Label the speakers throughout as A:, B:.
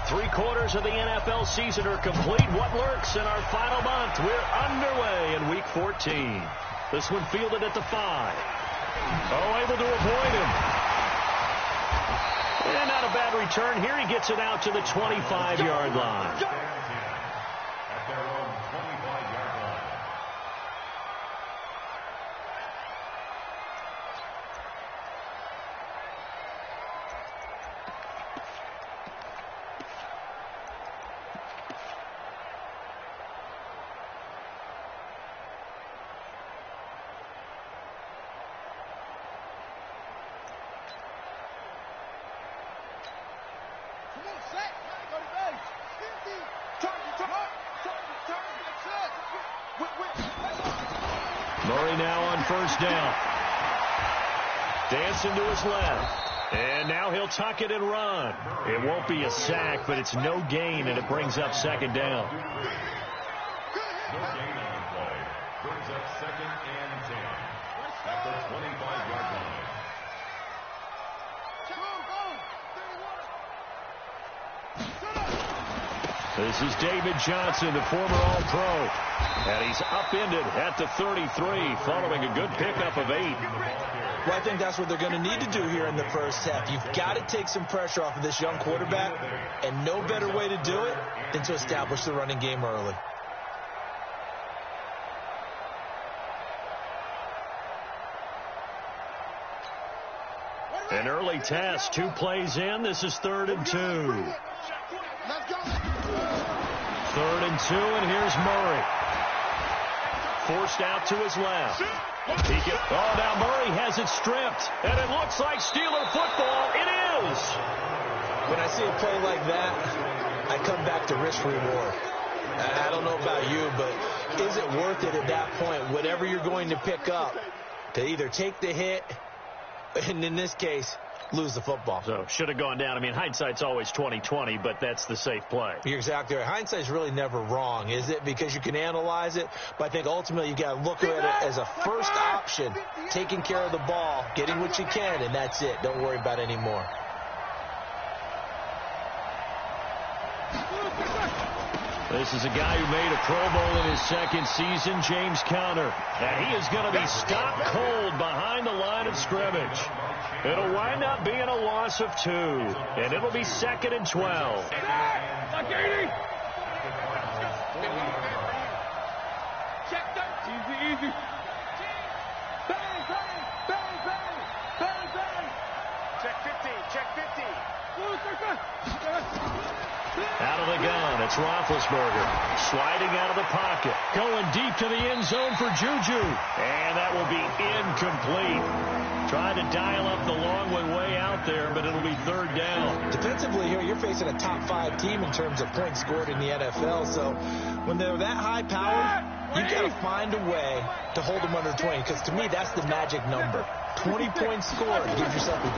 A: 3/4 of the NFL season are complete. What lurks in our final month? We're underway in Week 14. This one fielded at the 5. Oh, able to avoid him. And not a bad return here. He gets it out to the 25-yard line. Murray now on first down. Dancing to his left. And now he'll tuck it and run. It won't be a sack, but it's no gain, and it brings up second down.
B: No gain on the play. Brings up 2nd and 10. At the 25-yard line.
A: This is David Johnson, the former All-Pro. And he's upended at the 33, following a good pickup of 8.
C: Well, I think that's what they're going to need to do here in the first half. You've got to take some pressure off of this young quarterback, and no better way to do it than to establish the running game early.
A: An early test, 2 plays in. This is 3rd and 2. 3rd and 2, and here's Murray. Forced out to his left. Now Murray has it stripped, and it looks like Steeler football. It is.
C: When I see a play like that, I come back to risk reward. I don't know about you, but is it worth it at that point, whatever you're going to pick up, to either take the hit, and in this case, lose the football?
A: So should have gone down. I mean, hindsight's always 20/20, but that's the safe play.
C: You're exactly right. Hindsight's really never wrong, is it? Because you can analyze it, but I think ultimately you got to look at it as a first option, taking care of the ball, getting what you can, and that's it. Don't worry about any more.
A: This is a guy who made a Pro Bowl in his 2nd season, James Conner. And he is going to be stopped cold behind the line of scrimmage. It'll wind up being a loss of 2, and it'll be 2nd and 12.
D: Easy. Bang, bang, bang, bang, bang, bang. Check 50.
A: Out of the gun, it's Roethlisberger. Sliding out of the pocket. Going deep to the end zone for Juju. And that will be incomplete. Trying to dial up the long way out there, but it'll be 3rd down.
C: Defensively here, you're facing a top 5 team in terms of points scored in the NFL. So when they're that high-powered, you've got to find a way to hold them under 20, because to me, that's the magic number. 20 points scored, you give yourself your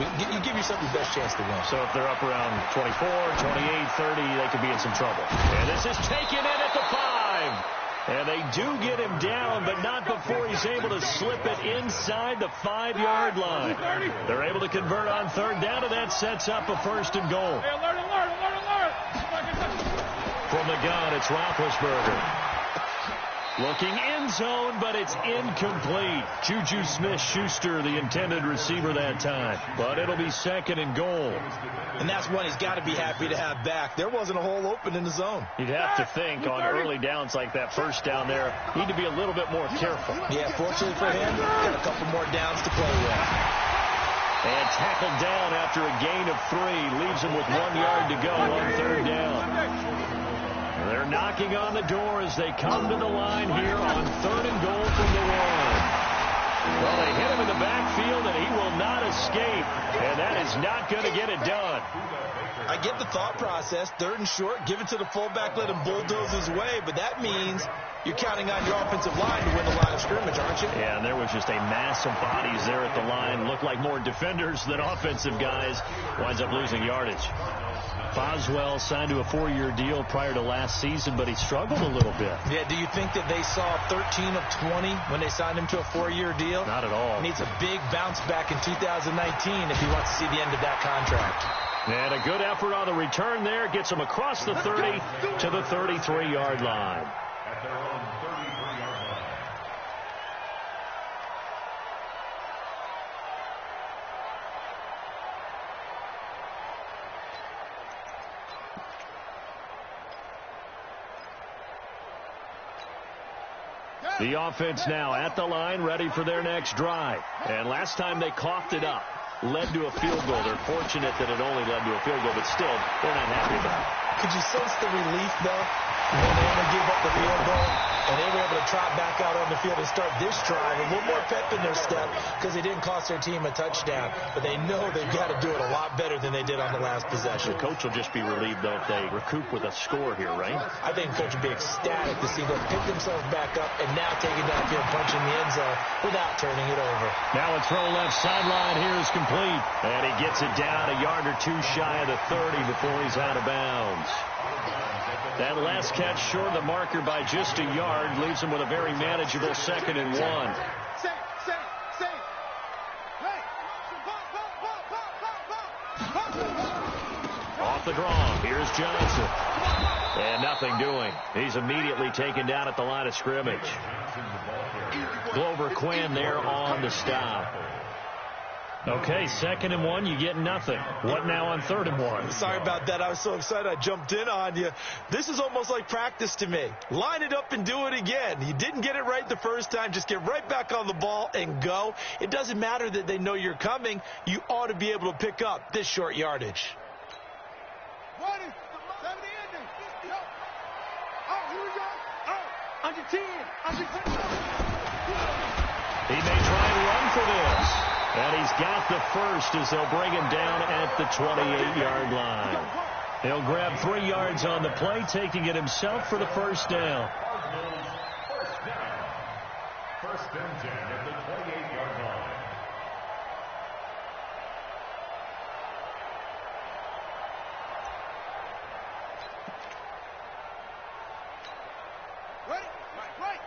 C: best chance to win.
A: So if they're up around 24, 28, 30, they could be in some trouble. And this is taken in at the 5. And they do get him down, but not before he's able to slip it inside the 5-yard line. They're able to convert on 3rd down, and that sets up a 1st and goal. From the gun, it's Roethlisberger. Looking end zone, but it's incomplete. Juju Smith-Schuster, the intended receiver that time. But it'll be 2nd and goal.
C: And that's one he's got to be happy to have back. There wasn't a hole open in the zone.
A: You'd have to think on early downs like that, first down there, need to be a little bit more careful.
C: Yeah, fortunately for him, got a couple more downs to play with.
A: And tackled down after a gain of 3. Leaves him with 1 yard to go on 3rd down. They're knocking on the door as they come to the line here on 3rd and goal from the 1. Well, they hit him in the backfield, and he will not escape. And that is not going to get it done.
C: I get the thought process. 3rd and short, give it to the fullback, let him bulldoze his way. But that means you're counting on your offensive line to win the line of scrimmage, aren't you?
A: Yeah, and there was just a mass of bodies there at the line. Looked like more defenders than offensive guys. Winds up losing yardage. Boswell signed to a 4-year deal prior to last season, but he struggled a little bit.
C: Yeah, do you think that they saw 13 of 20 when they signed him to a 4-year deal?
A: Not at all.
C: He needs a big bounce back in 2019 if he wants to see the end of that contract.
A: And a good effort on the return there. Gets him across the 30 to the 33-yard line.
B: At their own 33-yard line.
A: The offense now at the line, ready for their next drive. And last time they coughed it up, led to a field goal. They're fortunate that it only led to a field goal, but still, they're not happy about it.
C: Could you sense the relief, though, when they only gave up the field goal, and they were able to trot back out on the field and start this drive? A little more pep in their step because they didn't cost their team a touchdown, but they know they've got to do it a lot better than they did on the last possession.
A: The coach will just be relieved, though, if they recoup with a score here, right?
C: I think the coach would be ecstatic to see them pick themselves back up and now take it downfield, punching the end zone without turning it over.
A: Now a throw left sideline here is complete, and he gets it down a yard or two shy of the 30 before he's out of bounds. That last catch short of the marker by just a yard leaves him with a very manageable 2nd and 1. Off the draw, here's Johnson. And nothing doing. He's immediately taken down at the line of scrimmage. Glover Quinn there on the stop. Okay, 2nd and 1, you get nothing. What now on 3rd and 1?
C: Sorry about that. I was so excited I jumped in on you. This is almost like practice to me. Line it up and do it again. You didn't get it right the first time. Just get right back on the ball and go. It doesn't matter that they know you're coming. You ought to be able to pick up this short yardage.
A: He may try and run for this. And he's got the first as they'll bring him down at the 28-yard line. He'll grab 3 yards on the play, taking it himself for the first down.
B: First and 10 at the 28-yard line.
D: Right.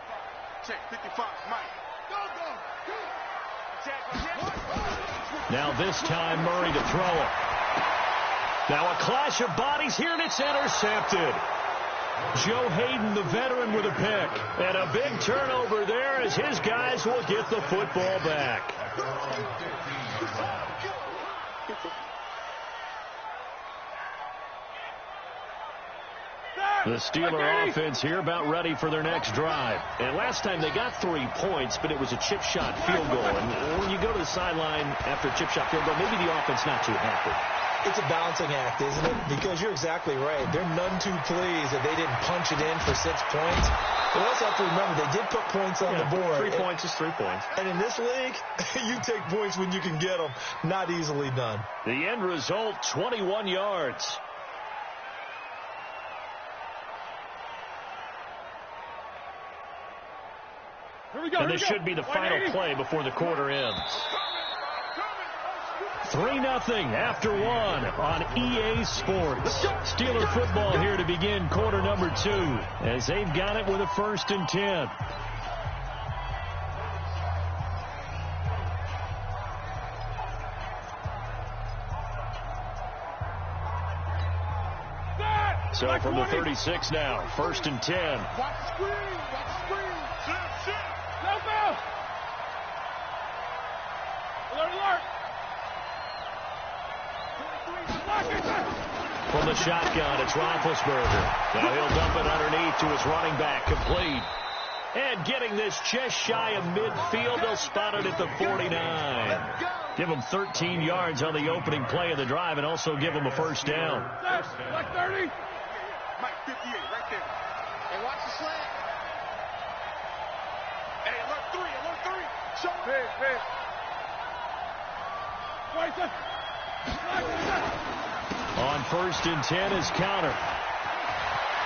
D: Check 55, Mike. Go.
A: Now this time Murray to throw it. Now a clash of bodies here, and it's intercepted. Joe Hayden, the veteran, with a pick. And a big turnover there as his guys will get the football back. The Steeler offense here about ready for their next drive. And last time they got 3 points, but it was a chip shot field goal. And when you go to the sideline after a chip shot field goal, maybe the offense not too happy.
C: It's a balancing act, isn't it? Because you're exactly right. They're none too pleased that they didn't punch it in for 6 points. But also have to remember, they did put points on the board.
A: 3 points is 3 points.
C: And in this league, you take points when you can get them. Not easily done.
A: The end result, 21 yards. And this should be the final play before the quarter ends. 3-0 after 1 on EA Sports. Steeler football here to begin quarter number 2 as they've got it with a 1st and 10. So from the 36 now, 1st and 10.
D: Watch the screen. Sit. Help out. Alert.
A: From the shotgun, it's Roethlisberger. Now he'll dump it underneath to his running back, complete. And getting this just shy of midfield, they'll spot it at the 49. Give them 13 yards on the opening play of the drive and also give them a 1st down.
D: Like 30. Mike, 58, right there. Hey, watch the slant. Hey, alert 3. Show him. Hey.
A: On 1st and 10 is counter.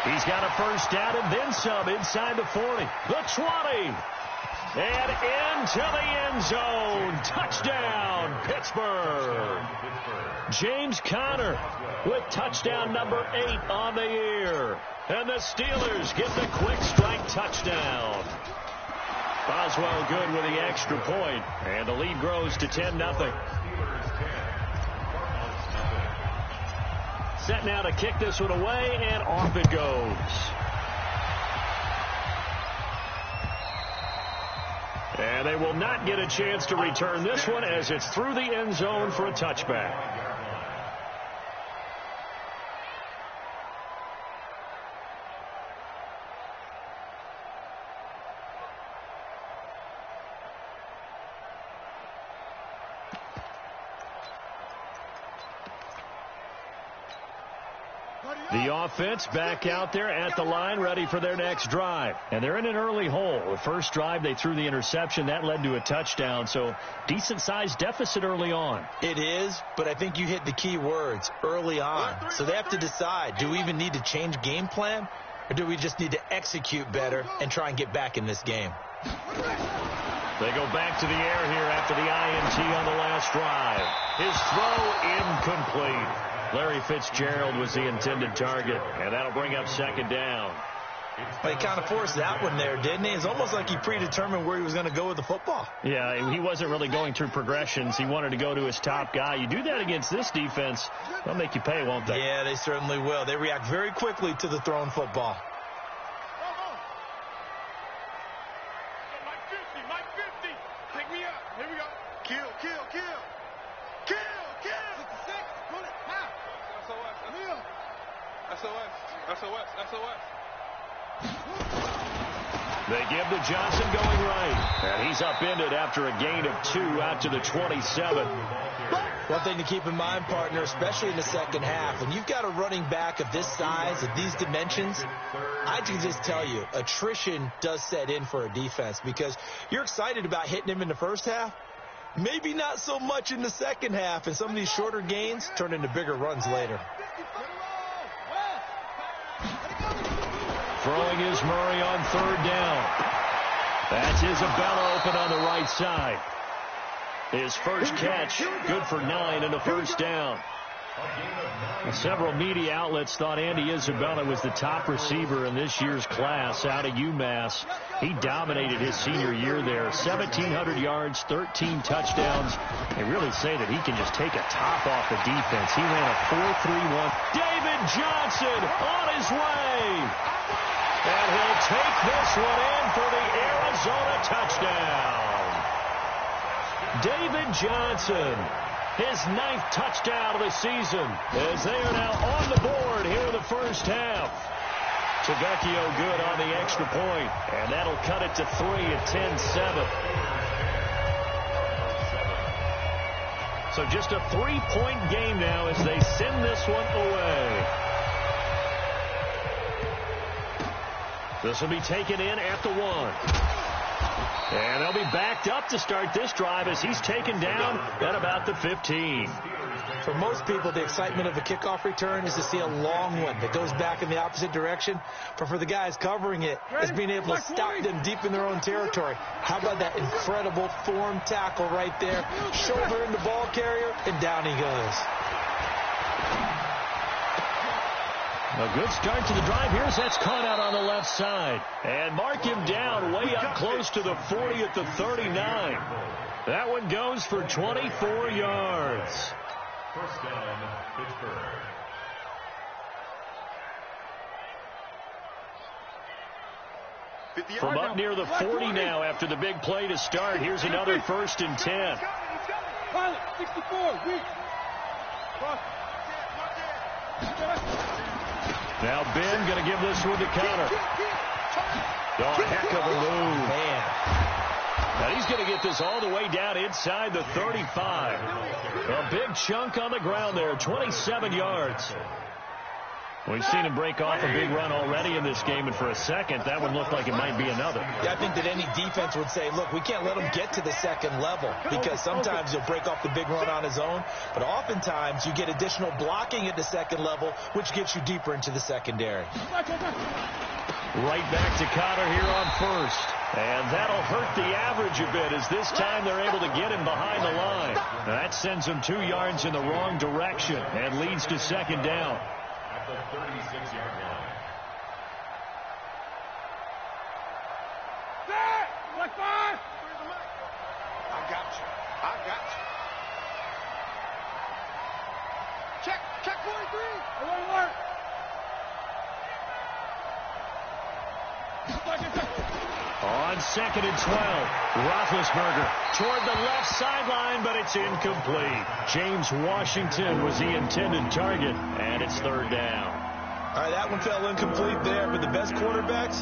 A: He's got a 1st down and then some inside the 40. The 20. And into the end zone. Touchdown, Pittsburgh. James Conner with touchdown number 8 on the year. And the Steelers get the quick strike touchdown. Boswell good with the extra point. And the lead grows to 10-0. Set now to kick this one away, and off it goes. And they will not get a chance to return this one as it's through the end zone for a touchback. The offense back out there at the line, ready for their next drive. And they're in an early hole. The first drive, they threw the interception. That led to a touchdown, so decent-sized deficit early on.
C: It is, but I think you hit the key words, early on. So they have to decide, do we even need to change game plan, or do we just need to execute better and try and get back in this game?
A: They go back to the air here after the INT on the last drive. His throw incomplete. Larry Fitzgerald was the intended target, and that'll bring up second down.
C: Well, he kind of forced that one there, didn't he? It's almost like he predetermined where he was going to go with the football.
A: Yeah, he wasn't really going through progressions. He wanted to go to his top guy. You do that against this defense, they'll make you pay, won't they?
C: Yeah, they certainly will. They react very quickly to the thrown football.
D: Mike 50. Take me up. Here we go. Kill. 66. Pull it. Now. SOS.
A: They give to Johnson going right. And he's upended after a gain of 2 out to the 27.
C: One thing to keep in mind, partner, especially in the second half, when you've got a running back of this size, of these dimensions, I can just tell you, attrition does set in for a defense because you're excited about hitting him in the first half. Maybe not so much in the second half, and some of these shorter gains turn into bigger runs later.
A: Throwing is Murray on third down. That's Isabella open on the right side. His first catch, good for 9 and a first down. Several media outlets thought Andy Isabella was the top receiver in this year's class out of UMass. He dominated his senior year there. 1,700 yards, 13 touchdowns. They really say that he can just take a top off the defense. He ran a 4.31. David Johnson on his way. And he'll take this one in for the Arizona touchdown. David Johnson, his 9th touchdown of the season, as they are now on the board here in the first half. Tavecchio good on the extra point, and that'll cut it to 3 at 10-7. So just a 3-point game now as they send this one away. This will be taken in at the 1. And they'll be backed up to start this drive as he's taken down at about the 15.
C: For most people, the excitement of a kickoff return is to see a long one that goes back in the opposite direction. But for the guys covering it, it's being able to stop them deep in their own territory. How about that incredible form tackle right there? Shoulder in the ball carrier, and down he goes.
A: A good start to the drive. Here's that's caught out on the left side. And mark him down way up close to the 40 at the 39. That one goes for 24 yards.
B: First down, Pittsburgh.
A: From up near the 40 now after the big play to start. Here's another 1st and 10.
D: Pilot, 64, weak.
A: Now Ben going to give this one to Conner. Oh, heck of a move.
C: Man.
A: Now he's going to get this all the way down inside the 35. A big chunk on the ground there, 27 yards. We've seen him break off a big run already in this game, and for a second, that one looked like it might be another.
C: Yeah, I think that any defense would say, look, we can't let him get to the second level because sometimes he'll break off the big run on his own, but oftentimes you get additional blocking at the second level, which gets you deeper into the secondary.
A: Right back to Conner here on 1st. And that'll hurt the average a bit as this time they're able to get him behind the line. That sends him 2 yards in the wrong direction and leads to second down.
B: At the 36-yard line.
D: I got you. Check 43.
A: On 2nd and 12, Roethlisberger toward the left sideline, but it's incomplete. James Washington was the intended target, and it's 3rd down.
C: All right, that one fell incomplete there, but the best quarterbacks,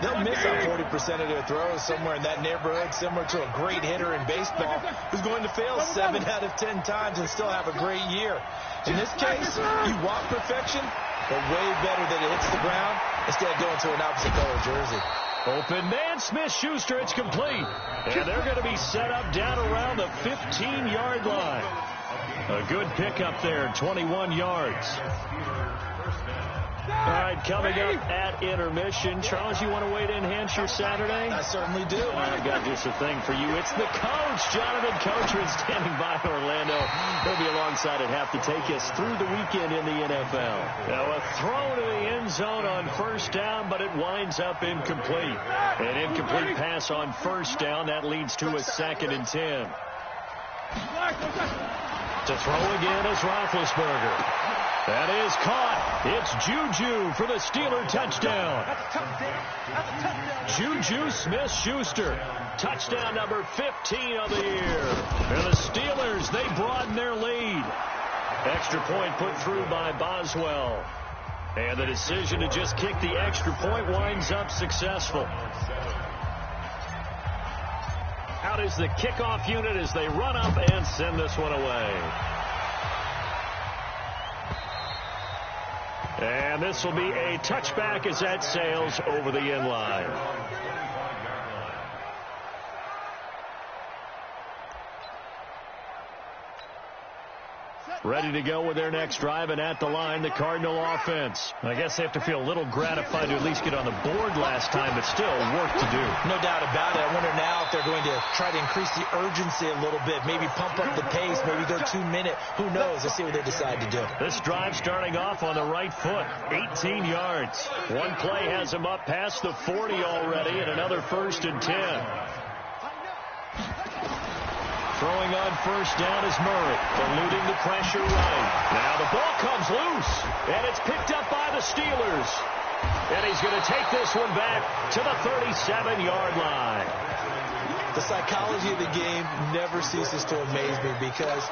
C: they'll miss on 40% of their throws somewhere in that neighborhood, similar to a great hitter in baseball who's going to fail 7 out of 10 times and still have a great year. In this case, you want perfection, but way better that it hits the ground instead of going to an opposite color jersey.
A: Open man, Smith-Schuster, it's complete. And they're going to be set up down around the 15-yard line. A good pickup there, 21 yards. All right, coming up at intermission. Charles, you want to wait to enhance your Saturday?
C: I certainly do.
A: I've got just a thing for you. It's the coach, Jonathan Coachman, standing by Orlando. He'll be alongside at half to take us through the weekend in the NFL. Now, a throw to the end zone on 1st down, but it winds up incomplete. An incomplete pass on 1st down. That leads to a 2nd and 10. To throw again is Roethlisberger. That is caught. It's Juju for the Steeler touchdown. Juju Smith-Schuster. Touchdown number 15 of the year. And the Steelers, they broaden their lead. Extra point put through by Boswell. And the decision to just kick the extra point winds up successful. Out is the kickoff unit as they run up and send this one away. And this will be a touchback as that sails over the end line. Ready to go with their next drive, and at the line, the Cardinal offense. I guess they have to feel a little gratified to at least get on the board last time, but still work to do.
C: No doubt about it. I wonder now if they're going to try to increase the urgency a little bit, maybe pump up the pace, maybe go 2-minute. Who knows? Let's see what they decide to do.
A: This drive starting off on the right foot, 18 yards. One play has them up past the 40 already, and another 1st and 10. Throwing on 1st down is Murray, eluding the pressure right. Now the ball comes loose, and it's picked up by the Steelers. And he's going to take this one back to the 37-yard line.
C: The psychology of the game never ceases to amaze me because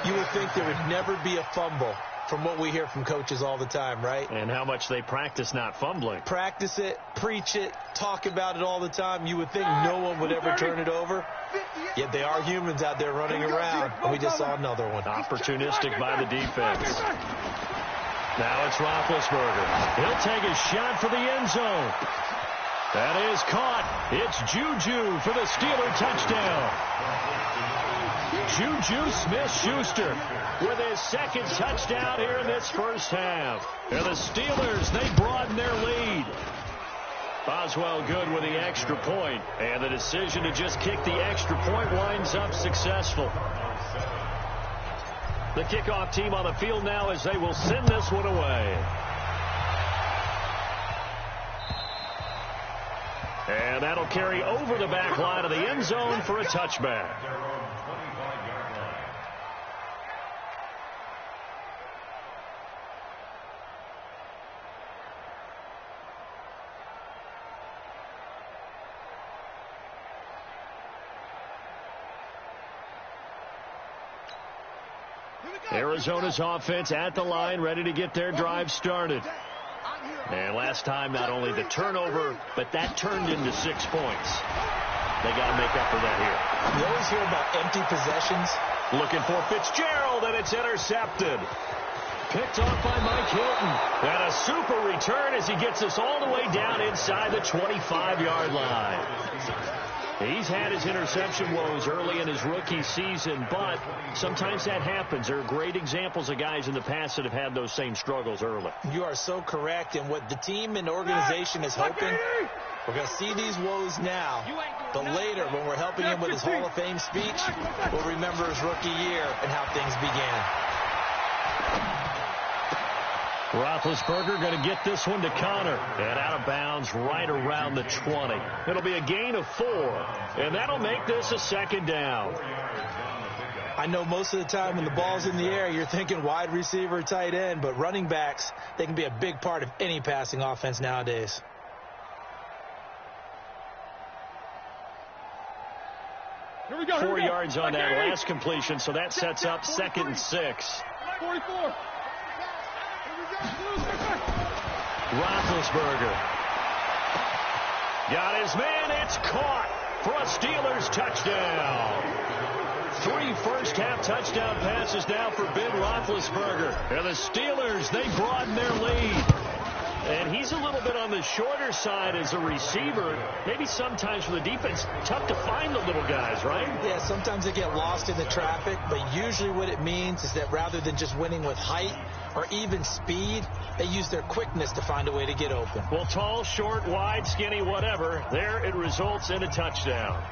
C: you would think there would never be a fumble from what we hear from coaches all the time, right?
A: And how much they practice not fumbling.
C: Practice it, preach it, talk about it all the time. You would think no one would ever turn it over. Yet they are humans out there running around, and we just saw another one.
A: Opportunistic by the defense. Now it's Roethlisberger. He'll take a shot for the end zone. That is caught. It's Juju for the Steeler touchdown. Juju Smith-Schuster with his 2nd touchdown here in this 1st half. And the Steelers, they broaden their lead. Boswell good with the extra point, and the decision to just kick the extra point winds up successful. The kickoff team on the field now as they will send this one away. And that'll carry over the back line of the end zone for a touchback. Arizona's offense at the line, ready to get their drive started. And last time, not only the turnover, but that turned into 6 points. They got to make up for that here.
C: You always hear about empty possessions.
A: Looking for Fitzgerald, and it's intercepted. Picked off by Mike Hilton. And a super return as he gets us all the way down inside the 25-yard line. He's had his interception woes early in his rookie season, but sometimes that happens. There are great examples of guys in the past that have had those same struggles early.
C: You are so correct, and what the team and organization is hoping We're going to see these woes now, but later when we're helping him with his Hall of Fame speech, we'll remember his rookie year and how things began.
A: Roethlisberger going to get this one to Connor. And out of bounds right around the 20. It'll be a gain of 4. And that'll make this a second down.
C: I know most of the time when the ball's in the air, you're thinking wide receiver, tight end, but running backs, they can be a big part of any passing offense nowadays.
D: Here we go.
A: 4 yards on that last completion, so that sets up 2nd and 6.
D: 44.
A: Roethlisberger got his man. It's caught for a Steelers touchdown. 3 first-half touchdown passes now for Ben Roethlisberger. And the Steelers, they broaden their lead. And he's a little bit on the shorter side as a receiver. Maybe sometimes for the defense, tough to find the little guys, right?
C: Yeah, sometimes they get lost in the traffic, but usually what it means is that rather than just winning with height or even speed, they use their quickness to find a way to get open.
A: Well, tall, short, wide, skinny, whatever, there it results in a touchdown.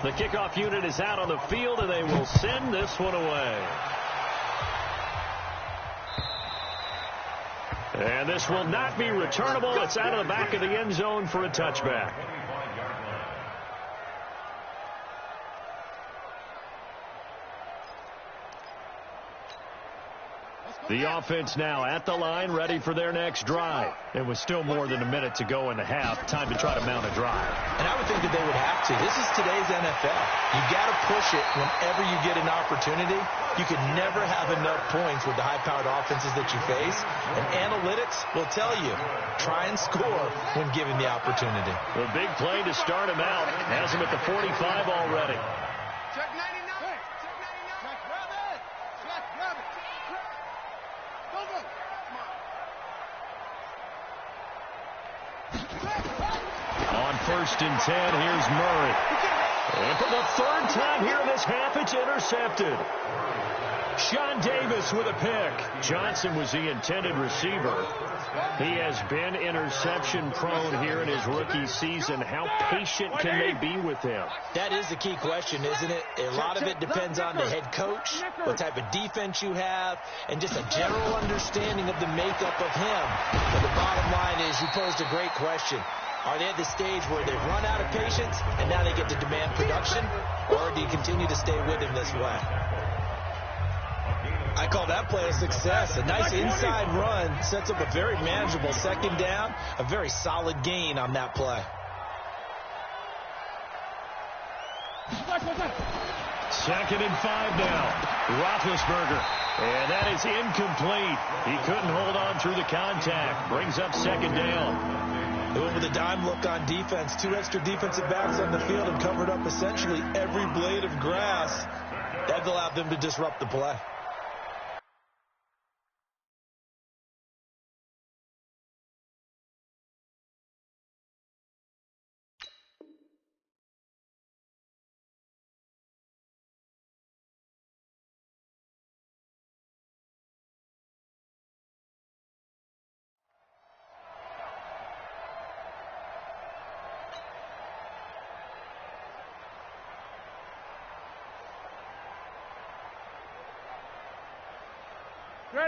A: The kickoff unit is out on the field, and they will send this one away. And this will not be returnable. It's out of the back of the end zone for a touchback. The offense now at the line, ready for their next drive. And with still more than a minute to go in the half, time to try to mount a drive.
C: And I would think that they would have to. This is today's NFL. You got to push it whenever you get an opportunity. You can never have enough points with the high-powered offenses that you face. And analytics will tell you, try and score when given the opportunity.
A: The big play to start him out has him at the 45 already.
D: Check 99. Check 99. Grab it. Grab it. Go, go.
A: On 1st and 10, here's Murray. And for the 3rd time here in this half, it's intercepted. Sean Davis with a pick. Johnson was the intended receiver. He has been interception prone here in his rookie season. How patient can they be with him?
C: That is the key question, isn't it? A lot of it depends on the head coach, what type of defense you have, and just a general understanding of the makeup of him. But the bottom line is you posed a great question. Are they at the stage where they've run out of patience and now they get to demand production? Or do you continue to stay with him this way? I call that play a success. A nice inside run sets up a very manageable 2nd down. A very solid gain on that play.
A: 2nd and 5 now. Roethlisberger. And that is incomplete. He couldn't hold on through the contact. Brings up 2nd down.
C: They went with a dime look on defense. 2 extra defensive backs on the field and covered up essentially every blade of grass. That allowed them to disrupt the play.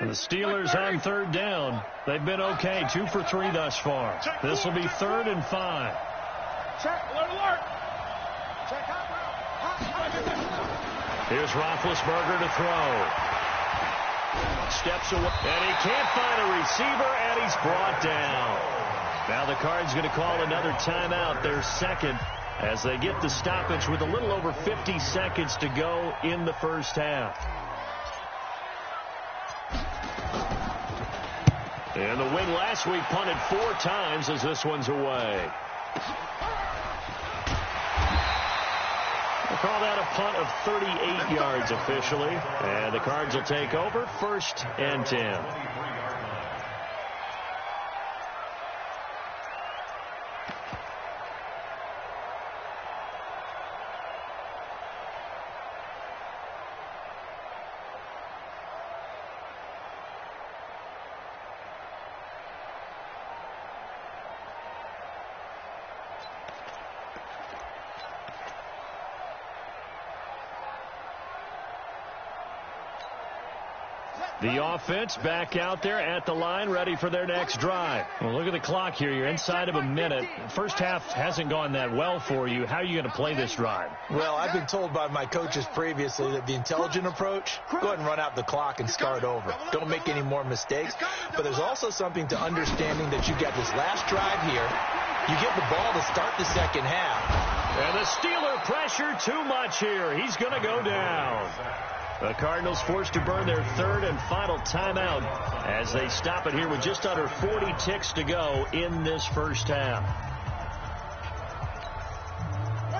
A: And the Steelers on 3rd down. They've been okay, 2 for 3 thus far. This will be 3rd and 5.
D: Check. Alert. Check out.
A: Here's Roethlisberger to throw. Steps away, and he can't find a receiver, and he's brought down. Now the Cards going to call another timeout, their 2nd, as they get the stoppage with a little over 50 seconds to go in the first half. And the win last week punted 4 times as this one's away. We'll call that a punt of 38 yards officially. And the Cards will take over 1st and 10. The offense back out there at the line, ready for their next drive. Well, look at the clock here. You're inside of a minute. First half hasn't gone that well for you. How are you going to play this drive?
C: Well, I've been told by my coaches previously that the intelligent approach, go ahead and run out the clock and start over. Don't make any more mistakes. But there's also something to understanding that you got this last drive here. You get the ball to start the second half.
A: And the Steeler pressure too much here. He's going to go down. The Cardinals forced to burn their third and final timeout as they stop it here with just under 40 ticks to go in this first half.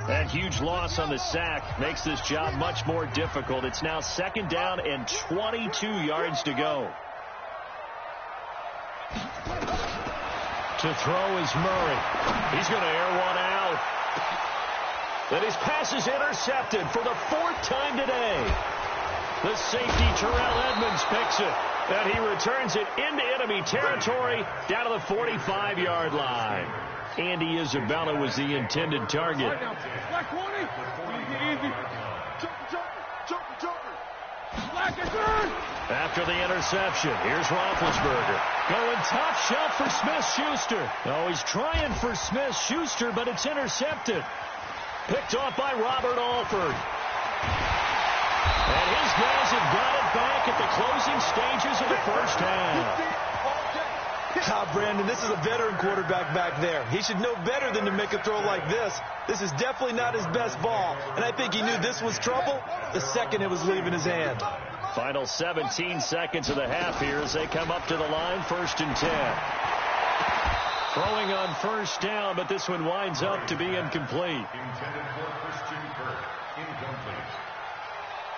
A: That huge loss on the sack makes this job much more difficult. It's now second down and 22 yards to go. To throw is Murray. He's going to air one out. And his pass is intercepted for the fourth time today. The safety, Terrell Edmonds, picks it. And he returns it into enemy territory down to the 45-yard line. Andy Isabella was the intended target. After the interception, here's Roethlisberger. Going top shelf for Smith-Schuster. Oh, he's trying for Smith-Schuster, but it's intercepted. Picked off by Robert Alford. And his guys have got it back at the closing stages of the first half.
C: Brandon, this is a veteran quarterback back there. He should know better than to make a throw like this. This is definitely not his best ball, and I think he knew this was trouble the second it was leaving his hand.
A: Final 17 seconds of the half here as they come up to the line, 1st and 10. Throwing on first down, but this one winds up to be incomplete.
B: Intended for Christian Kirk. Incomplete.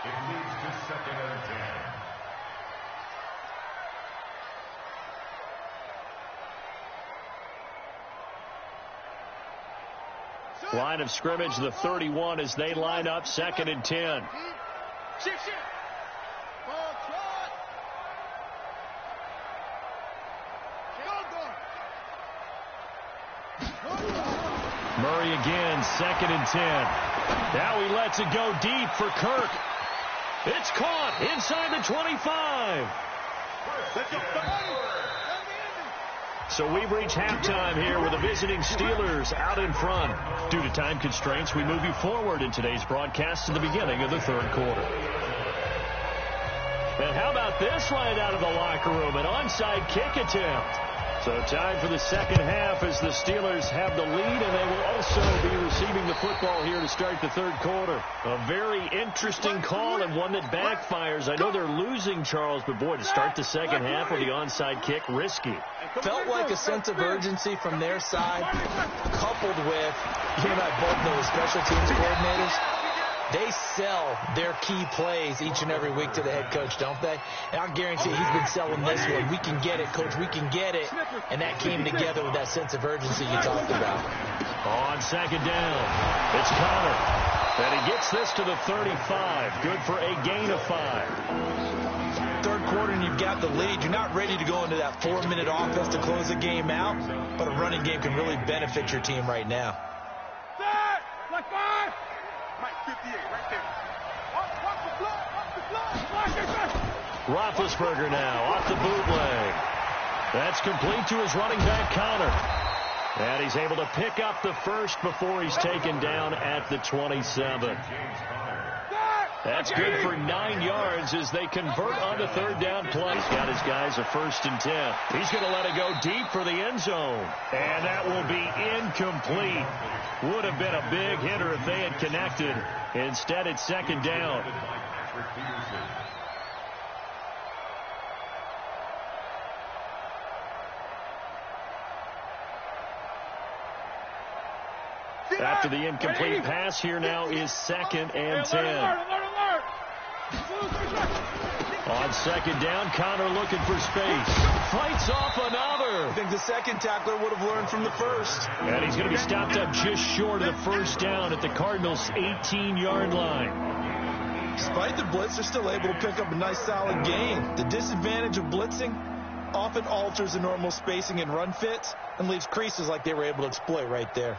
B: It leads to 2nd and 10.
A: Line of scrimmage, the 31, as they line up, 2nd and 10. Murray again, 2nd and 10. Now he lets it go deep for Kirk. It's caught inside the 25. So we've reached halftime here with the visiting Steelers out in front. Due to time constraints, we move you forward in today's broadcast to the beginning of the third quarter. And how about this right out of the locker room? An onside kick attempt. So time for the second half as the Steelers have the lead, and they will also be receiving the football here to start the third quarter. A very interesting call and one that backfires. I know they're losing, Charles, but boy, to start the second half with the onside kick, risky.
C: Felt like a sense of urgency from their side, coupled with, you and I both know the special teams coordinators. They sell their key plays each and every week to the head coach, don't they? And I guarantee he's been selling this one. We can get it, coach. We can get it. And that came together with that sense of urgency you talked about.
A: On second down, it's Connor. And he gets this to the 35. Good for a gain of 5.
C: Third quarter and you've got the lead. You're not ready to go into that 4-minute offense to close the game out. But a running game can really benefit your team right now.
D: Like 5. Mike 58 right there. Watch the blood.
A: Roethlisberger now off the bootleg. That's complete to his running back, Connor. And he's able to pick up the first before he's taken down at the 27. That's good for 9 yards as they convert on the third down play. He's got his guys a 1st and 10. He's going to let it go deep for the end zone. And that will be incomplete. Would have been a big hitter if they had connected. Instead, it's second down. After the incomplete pass, here now is 2nd and 10. On second down, Connor looking for space. Fights off another.
C: I think the second tackler would have learned from the first.
A: And he's going to be stopped up just short of the first down at the Cardinals' 18-yard line.
C: Despite the blitz, they're still able to pick up a nice solid gain. The disadvantage of blitzing often alters the normal spacing and run fits and leaves creases like they were able to exploit right there.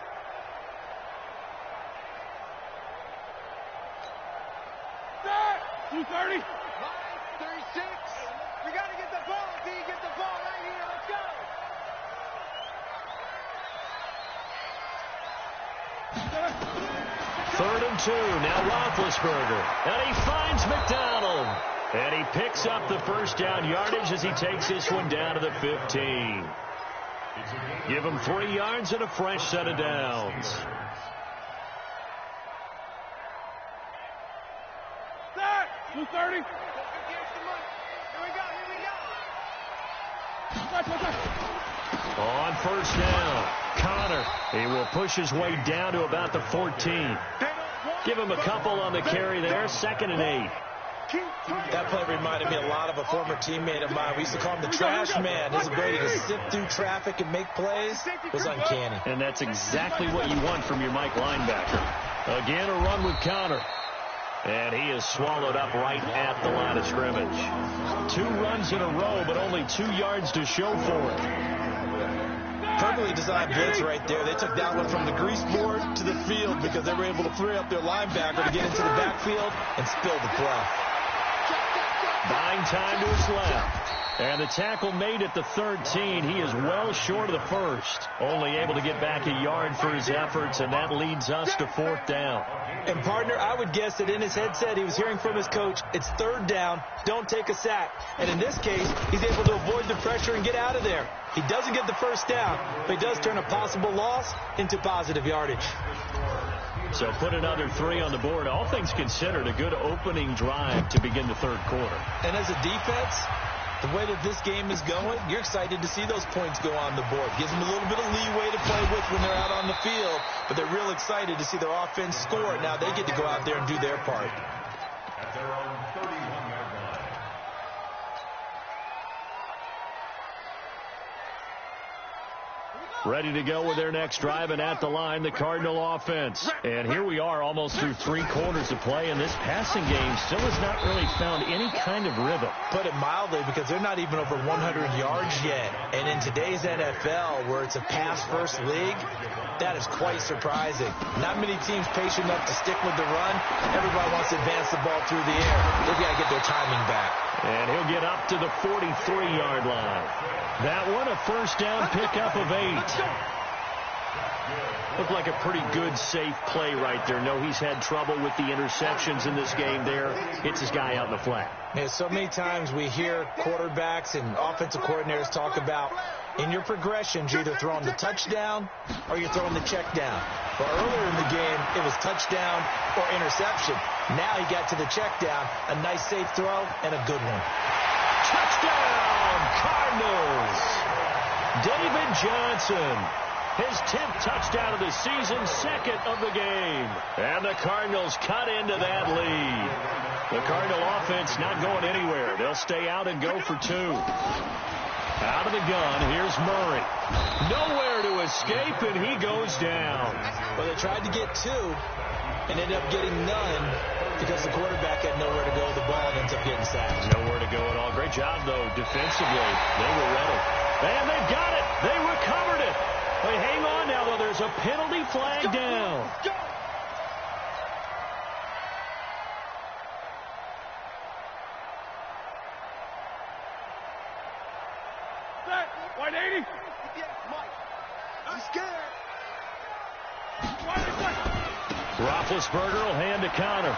D: We got to get the ball, D. Get the ball right here. Let's go.
A: Third and 2. Now Roethlisberger. And he finds McDonald. And he picks up the first down yardage as he takes this one down to the 15. Give him 3 yards and a fresh set of downs.
D: Start. 230. Here we go.
A: On first down, Connor. He will push his way down to about the 14. Give him a couple on the carry there. 2nd and 8.
C: That play reminded me a lot of a former teamate of mine. We used to call him the trash man. His ability to sift through traffic and make plays was uncanny.
A: And that's exactly what you want from your Mike linebacker. Again, a run with Connor. And he is swallowed up right at the line of scrimmage. 2 runs in a row, but only 2 yards to show for it.
C: Perfectly designed blitz right there. They took that one from the grease board to the field because they were able to free up their linebacker to get into the backfield and spill the play.
A: Buying time to his left. And the tackle made at the 13. He is well short of the first. Only able to get back a yard for his efforts, and that leads us to 4th down.
C: And, partner, I would guess that in his headset he was hearing from his coach, it's 3rd down, don't take a sack. And in this case, he's able to avoid the pressure and get out of there. He doesn't get the first down, but he does turn a possible loss into positive yardage.
A: So put another 3 on the board. All things considered, a good opening drive to begin the 3rd quarter.
C: And as a defense, the way that this game is going, you're excited to see those points go on the board. Gives them a little bit of leeway to play with when they're out on the field, but they're real excited to see their offense score. Now they get to go out there and do their part.
B: At their own 31-yard line.
A: Ready to go with their next drive, and at the line, the Cardinal offense. And here we are almost through 3 quarters of play, and this passing game still has not really found any kind of rhythm.
C: Put it mildly, because they're not even over 100 yards yet. And in today's NFL, where it's a pass-first league, that is quite surprising. Not many teams patient enough to stick with the run. Everybody wants to advance the ball through the air. They've got to get their timing back.
A: And he'll get up to the 43-yard line. That one, a first down pickup of 8. Looked like a pretty good, safe play right there. No, he's had trouble with the interceptions in this game there. Hits his guy out in the flat.
C: Yeah, so many times we hear quarterbacks and offensive coordinators talk about in your progressions, you're either throwing the touchdown or you're throwing the check down. Well, earlier in the game, it was touchdown or interception. Now he got to the check down, a nice safe throw, and a good one.
A: Touchdown, Cardinals! David Johnson. His 10th touchdown of the season, 2nd of the game. And the Cardinals cut into that lead. The Cardinal offense not going anywhere. They'll stay out and go for 2. Out of the gun, here's Murray. Nowhere to escape, and he goes down.
C: Well, they tried to get 2 and ended up getting none because the quarterback had nowhere to go with the ball and ends up getting sacked.
A: Nowhere to go at all. Great job, though, defensively. They were ready. And they've got it. They recovered it. Wait, hang on now, though. There's a penalty flag down.
D: White 80. Mike. I'm scared.
A: Roethlisberger will hand to Connor.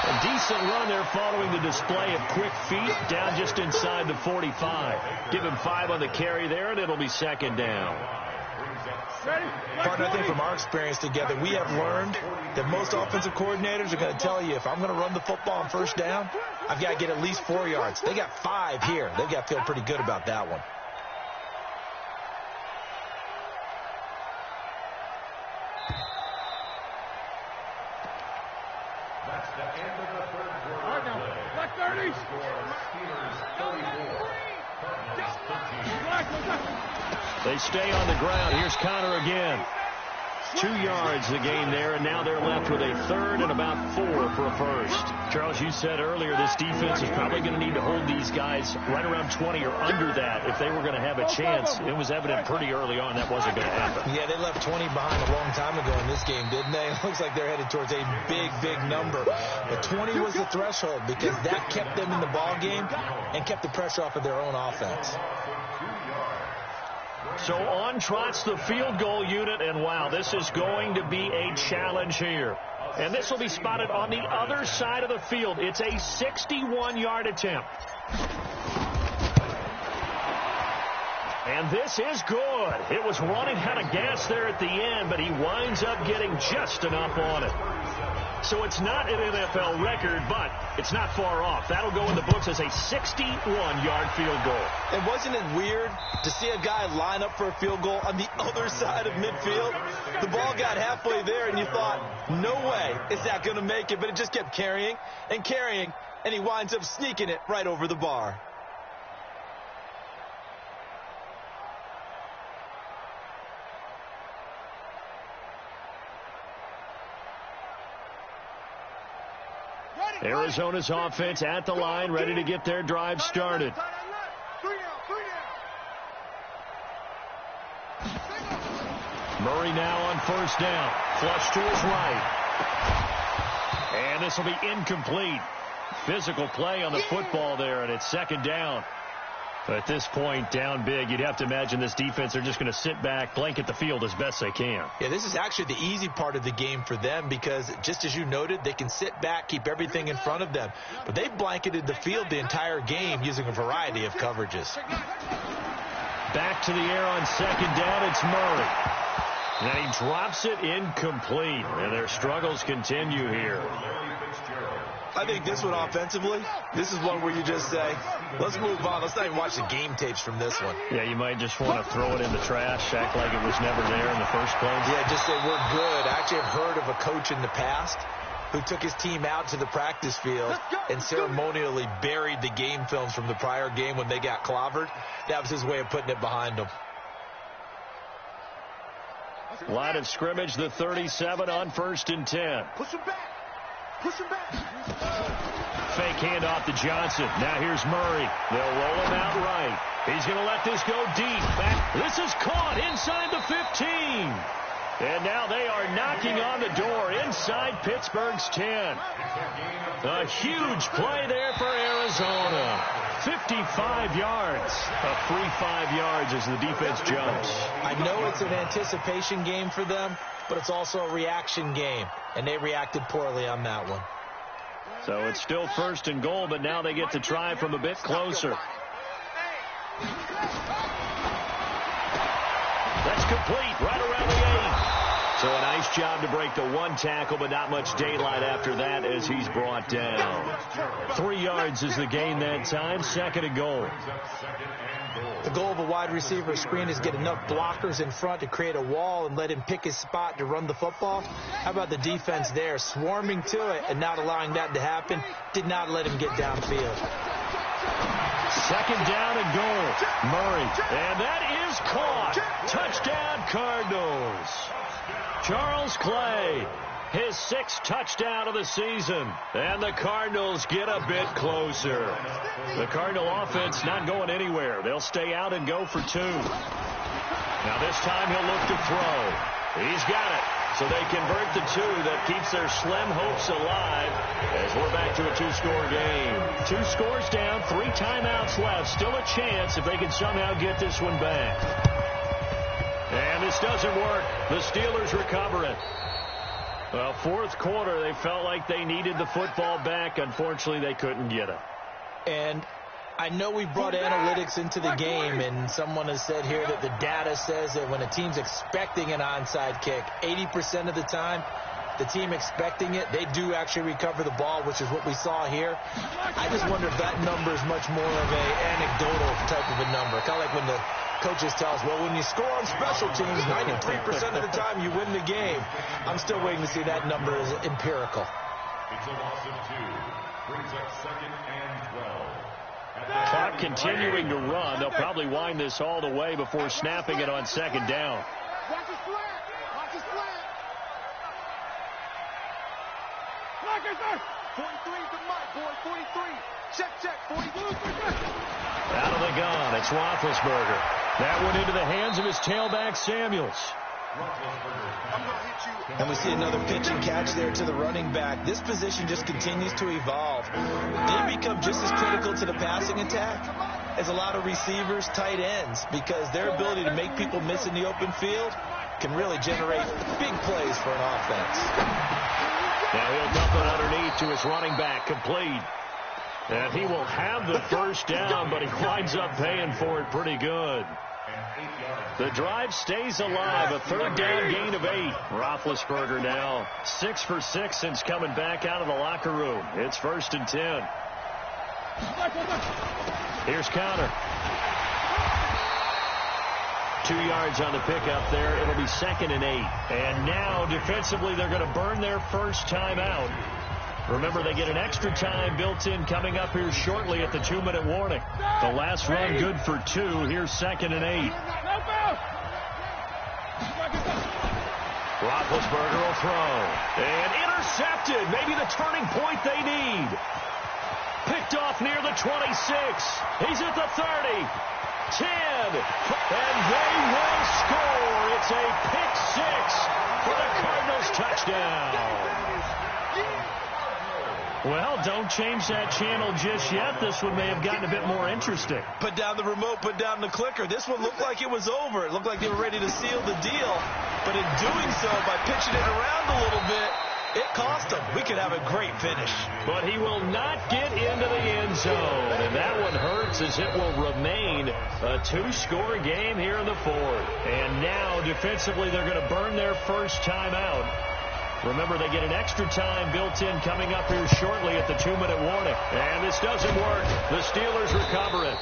A: A decent run there following the display of quick feet down just inside the 45. Give him 5 on the carry there, and it'll be 2nd down.
C: Partner, I think from our experience together, we have learned that most offensive coordinators are going to tell you, if I'm going to run the football on first down, I've got to get at least 4 yards. They got 5 here. They've got to feel pretty good about that one.
B: That's the end of the 3rd quarter.
D: All right, now. Black 30.
B: Steelers 34. Cardinals 13.
A: They stay on the ground. Here's Connor again. 2 yards the gain there, and now they're left with a third and about 4 for a first. Charles, you said earlier this defense is probably going to need to hold these guys right around 20 or under that if they were going to have a chance. It was evident pretty early on that wasn't going to happen.
C: Yeah, they left 20 behind a long time ago in this game, didn't they? It looks like they're headed towards a big, big number. But 20 was the threshold because that kept them in the ball game and kept the pressure off of their own offense.
A: So on trots the field goal unit, and wow, this is going to be a challenge here. And this will be spotted on the other side of the field. It's a 61-yard attempt. And this is good. It was running out of gas there at the end, but he winds up getting just enough on it. So it's not an NFL record, but it's not far off. That'll go in the books as a 61-yard field goal.
C: And wasn't it weird to see a guy line up for a field goal on the other side of midfield? The ball got halfway there, and you thought, no way is that going to make it, but it just kept carrying, and he winds up sneaking it right over the bar.
A: Arizona's offense at the line, ready to get their drive started. Murray now on first down. Flush to his right. And this will be incomplete. Physical play on the football there, and it's second down. But at this point, down big, you'd have to imagine this defense, they're just going to sit back, blanket the field as best they can.
C: Yeah, this is actually the easy part of the game for them because, just as you noted, they can sit back, keep everything in front of them. But they blanketed the field the entire game using a variety of coverages.
A: Back to the air on second down, it's Murray. And he drops it incomplete, and their struggles continue here.
C: I think this one offensively, this is one where you just say, let's move on. Let's not even watch the game tapes from this one.
A: Yeah, you might just want to throw it in the trash, act like it was never there in the first place.
C: Yeah, just say we're good. I actually have heard of a coach in the past who took his team out to the practice field and ceremonially buried the game films from the prior game when they got clobbered. That was his way of putting it behind them.
A: Line of scrimmage, the 37 on 1st and 10.
D: Push him back. Push him back.
A: Fake handoff to Johnson. Now here's Murray. They'll roll him out right. He's going to let this go deep. Back. This is caught inside the 15. And now they are knocking on the door inside Pittsburgh's 10. A huge play there for Arizona. 55 yards. A free 5 yards as the defense jumps.
C: I know it's an anticipation game for them, but it's also a reaction game, and they reacted poorly on that one.
A: So it's still 1st and goal, but now they get to try from a bit closer. That's complete right around the 8. So a nice job to break the 1 tackle, but not much daylight after that as he's brought down. 3 yards is the gain that time, 2nd and goal.
C: The goal of a wide receiver screen is get enough blockers in front to create a wall and let him pick his spot to run the football. How about the defense there, swarming to it and not allowing that to happen? Did not let him get downfield.
A: 2nd down and goal. Murray, and that is caught. Touchdown Cardinals. Charles Clay, his 6th touchdown of the season, and the Cardinals get a bit closer. The Cardinal offense not going anywhere. They'll stay out and go for 2. Now this time he'll look to throw. He's got it. So they convert the 2 that keeps their slim hopes alive as we're back to a 2-score game. 2 scores down, 3 timeouts left. Still a chance if they can somehow get this one back. And this doesn't work. The Steelers recover it. Well, 4th quarter, they felt like they needed the football back. Unfortunately, they couldn't get it.
C: And I know we brought analytics into the game, and someone has said here that the data says that when a team's expecting an onside kick, 80% of the time, the team expecting it, they do actually recover the ball, which is what we saw here. I just wonder if that number is much more of an anecdotal type of a number. Kind of like when the coaches tell us, well, when you score on special teams, 93% of the time you win the game. I'm still waiting to see that number is empirical.
B: It's a loss of 2. Brings up 2nd and 12.
A: Clock continuing to run. They'll probably wind this all the way before snapping it on 2nd down.
D: Watch his flat. Watch his flat. 43 to Mike, boy, 43. Check, 42.
A: Out of the gun, it's Roethlisberger. That went into the hands of his tailback, Samuels.
C: And we see another pitch and catch there to the running back. This position just continues to evolve. They become just as critical to the passing attack as a lot of receivers, tight ends, because their ability to make people miss in the open field can really generate big plays for an offense.
A: Now he'll dump it underneath to his running back, complete. And he will have the first down, but he winds up paying for it pretty good. The drive stays alive, a third down gain of 8. Roethlisberger now 6 for 6 since coming back out of the locker room. It's 1st and 10. Here's Counter. 2 yards on the pickup there. It'll be 2nd and 8. And now defensively they're going to burn their first time out. Remember, they get an extra time built in coming up here shortly at the 2-minute warning. The last run good for 2. Here's 2nd and 8. Roethlisberger will throw. And intercepted. Maybe the turning point they need. Picked off near the 26. He's at the 30. 10. And they will score. It's a pick 6 for the Cardinals touchdown. Well, don't change that channel just yet. This one may have gotten a bit more interesting.
C: Put down the remote, put down the clicker. This one looked like it was over. It looked like they were ready to seal the deal. But in doing so, by pitching it around a little bit, it cost them. We could have a great finish.
A: But he will not get into the end zone. And that one hurts as it will remain a 2-score game here in the 4th. And now, defensively, they're going to burn their first time out. Remember, they get an extra time built in coming up here shortly at the 2-minute warning. And this doesn't work. The Steelers recover it.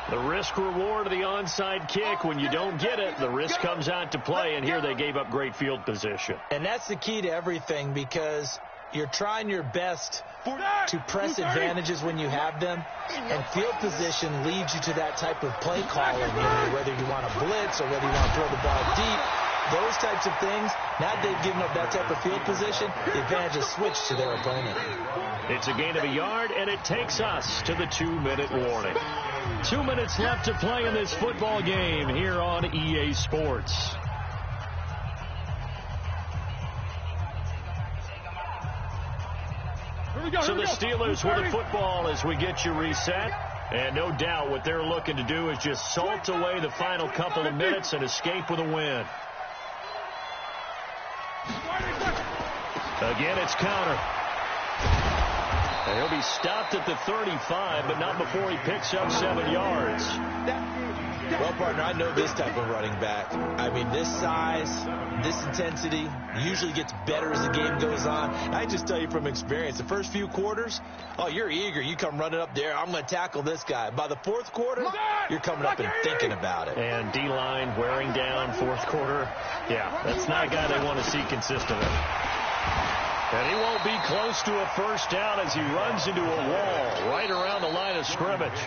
A: The risk-reward of the onside kick, when you don't get it, the risk comes out to play, and here they gave up great field position.
C: And that's the key to everything, because you're trying your best to press advantages when you have them, and field position leads you to that type of play calling, whether you want to blitz or whether you want to throw the ball deep. Those types of things, now that they've given up that type of field position, the advantage is switched to their opponent.
A: It's a gain of a yard, and it takes us to the 2-minute warning. 2 minutes left to play in this football game here on EA Sports. So the Steelers with the football as we get you reset. And no doubt what they're looking to do is just salt away the final couple of minutes and escape with a win. Again, it's Counter. And he'll be stopped at the 35, but not before he picks up 7 yards.
C: Well, partner, I know this type of running back. I mean, this size, this intensity usually gets better as the game goes on. I just tell you from experience, the first few quarters, oh, you're eager. You come running up there. I'm going to tackle this guy. By the 4th quarter, you're coming up and thinking about it.
A: And D-line wearing down 4th quarter. Yeah, that's not a guy they want to see consistently. And he won't be close to a first down as he runs into a wall right around the line of scrimmage.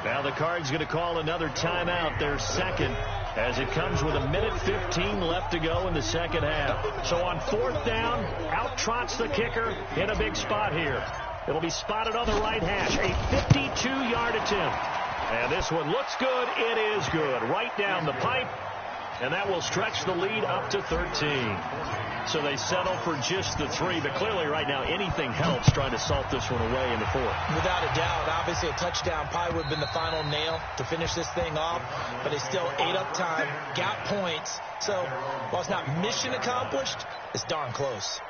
A: Now the Cards going to call another timeout, their second, as it comes with 1:15 left to go in the second half. So on 4th down, out trots the kicker in a big spot here. It'll be spotted on the right hash, a 52-yard attempt. And this one looks good. It is good. Right down the pipe. And that will stretch the lead up to 13. So they settle for just the 3. But clearly right now anything helps trying to salt this one away in the 4th.
C: Without a doubt. Obviously a touchdown probably would have been the final nail to finish this thing off. But they still ate up time, got points. So while it's not mission accomplished, it's darn close.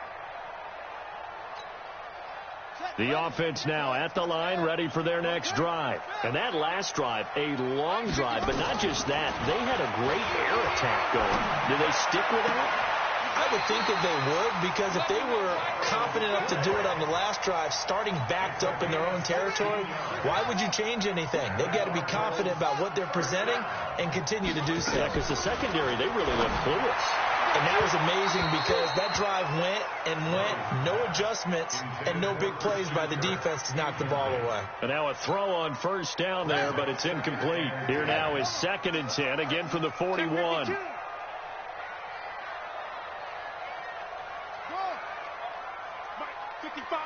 A: The offense now at the line, ready for their next drive. And that last drive, a long drive, but not just that. They had a great air attack going. Do they stick with that?
C: I would think that they would, because if they were confident enough to do it on the last drive, starting backed up in their own territory, why would you change anything? They've got to be confident about what they're presenting and continue to do so.
A: Yeah, because the secondary, they really looked clueless.
C: And that was amazing because that drive went and went, no adjustments, and no big plays by the defense to knock the ball away.
A: And now a throw on first down there, but it's incomplete. Here now is 2nd and 10, again from the 41.
D: 55.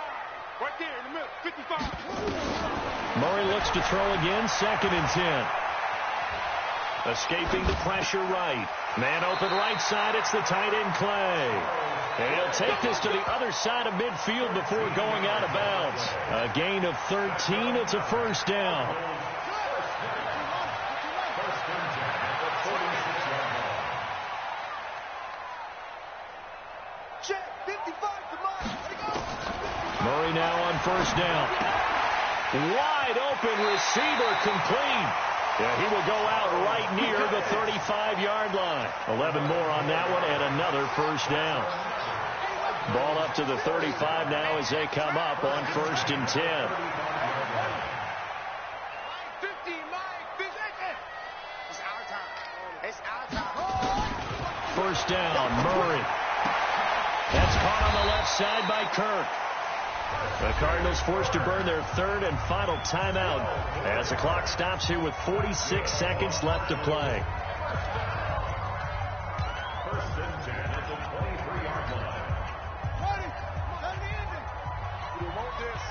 D: Right there in the middle. 55.
A: Murray looks to throw again. 2nd and 10. Escaping the pressure right. Man open right side. It's the tight end Clay. And he'll take this to the other side of midfield before going out of bounds. A gain of 13. It's a first down.
D: Check. 55. Come on.
A: Murray now on first down. Wide open receiver complete. Yeah, he will go out right near the 35-yard line. 11 more on that one and another first down. Ball up to the 35 now as they come up on 1st and 10.
D: 50, Mike. 50. It's our time. It's our time.
A: First down, Murray. That's caught on the left side by Kirk. The Cardinals forced to burn their 3rd and final timeout as the clock stops here with 46 seconds left to play.
B: 1st and 10 at the 23-yard line.
D: 20. Turn the ending. We want this.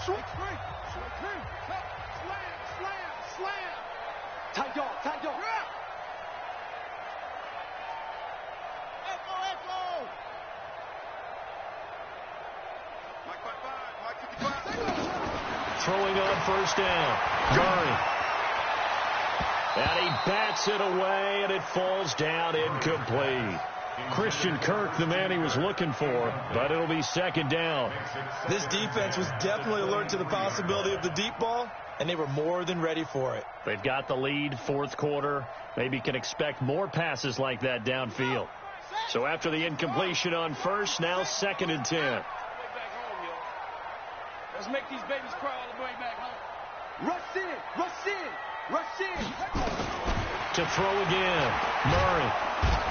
D: Sweet three. Sweet three. Slam. Slam. Slam. Tight dog. Tight dog. Echo. Echo. Mike 55. Mike 55.
A: Throwing on first down. Murray. And he bats it away, and it falls down incomplete. Christian Kirk, the man he was looking for, but it'll be 2nd down.
C: This defense was definitely alert to the possibility of the deep ball, and they were more than ready for it.
A: They've got the lead, 4th quarter. Maybe can expect more passes like that downfield. So after the incompletion on first, now 2nd and 10.
D: Let's make these babies cry all the way back home. Rush in. Rush in. Rush in.
A: To throw again, Murray.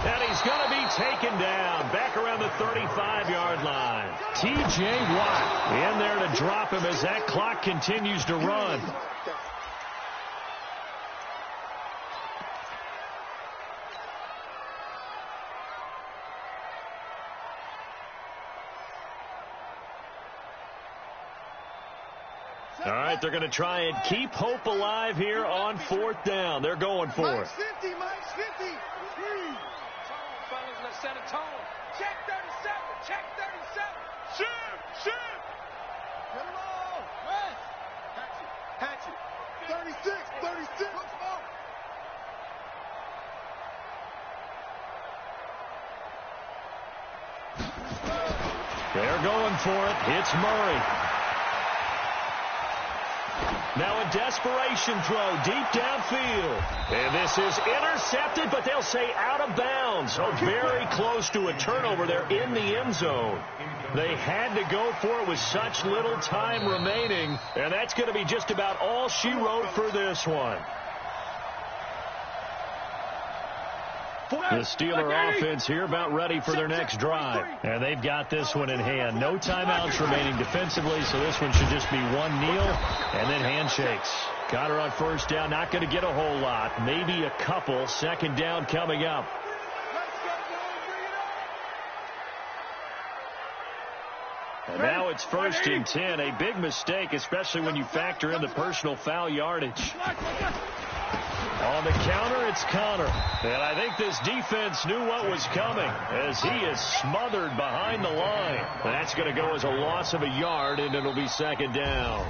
A: And he's going to be taken down back around the 35-yard line. T.J. Watt in there to drop him as that clock continues to run. All right, they're going to try and keep hope alive here on 4th down. They're going for it.
D: Mike's 50. Mike's 50. Tone, fellas, let's set a tone. Check 37. Check 37. Shoot. Shoot. Get him on. West. Hatch it. 36. 36. Let's go.
A: They're going for it. It's Murray. Now a desperation throw deep downfield. And this is intercepted, but they'll say out of bounds. So very close to a turnover there in the end zone. They had to go for it with such little time remaining. And that's going to be just about all she wrote for this one. The Steeler offense here about ready for their next drive. And they've got this one in hand. No timeouts remaining defensively, so this one should just be one kneel and then handshakes. Connor on first down, not going to get a whole lot. Maybe a couple. 2nd down coming up. And now it's 1st and 10. A big mistake, especially when you factor in the personal foul yardage. On the counter, it's Connor. And I think this defense knew what was coming as he is smothered behind the line. That's going to go as a loss of a yard, and it'll be 2nd down.